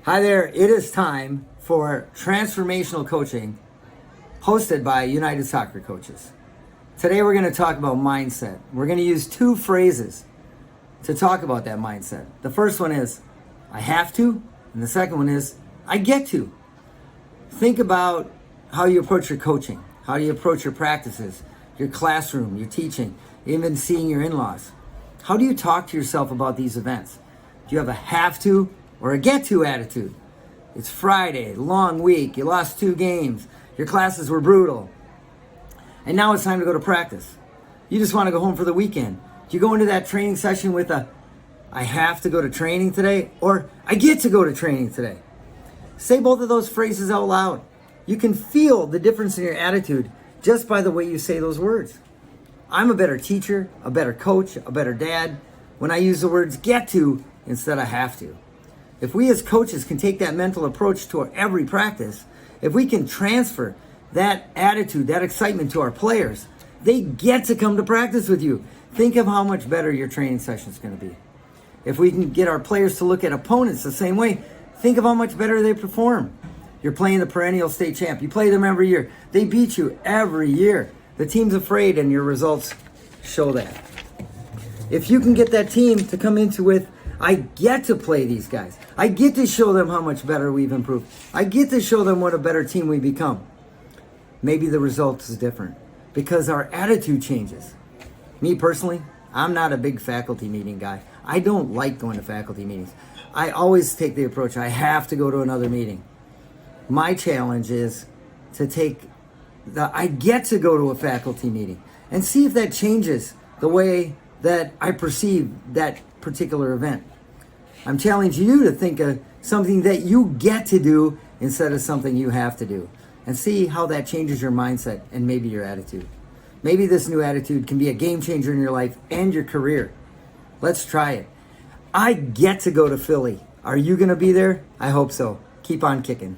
Hi there, it is time for Transformational Coaching, hosted by United Soccer Coaches. Today we're going to talk about mindset. We're going to use two phrases to talk about that mindset. The first one is, I have to, and the second one is, I get to. Think about how you approach your coaching, how you approach your practices, your classroom, your teaching, even seeing your in-laws. How do you talk to yourself about these events? Do you have a have to or a get to attitude? It's Friday, long week, you lost 2 games, your classes were brutal, and now it's time to go to practice. You just want to go home for the weekend. Do you go into that training session with a, I have to go to training today, or I get to go to training today? Say both of those phrases out loud. You can feel the difference in your attitude just by the way you say those words. I'm a better teacher, a better coach, a better dad when I use the words get to instead of have to. If we as coaches can take that mental approach to every practice, if we can transfer that attitude, that excitement to our players, they get to come to practice with you. Think of how much better your training session is going to be. If we can get our players to look at opponents the same way, think of how much better they perform. You're playing the perennial state champ. You play them every year. They beat you every year. The team's afraid and your results show that. If you can get that team to come into with, I get to play these guys. I get to show them how much better we've improved. I get to show them what a better team we become. Maybe the result is different because our attitude changes. Me personally, I'm not a big faculty meeting guy. I don't like going to faculty meetings. I always take the approach, I have to go to another meeting. My challenge is to take I get to go to a faculty meeting and see if that changes the way that I perceive that particular event. I'm challenging you to think of something that you get to do instead of something you have to do, and see how that changes your mindset and maybe your attitude. Maybe this new attitude can be a game changer in your life and your career. Let's try it. I get to go to Philly. Are you going to be there? I hope so. Keep on kicking.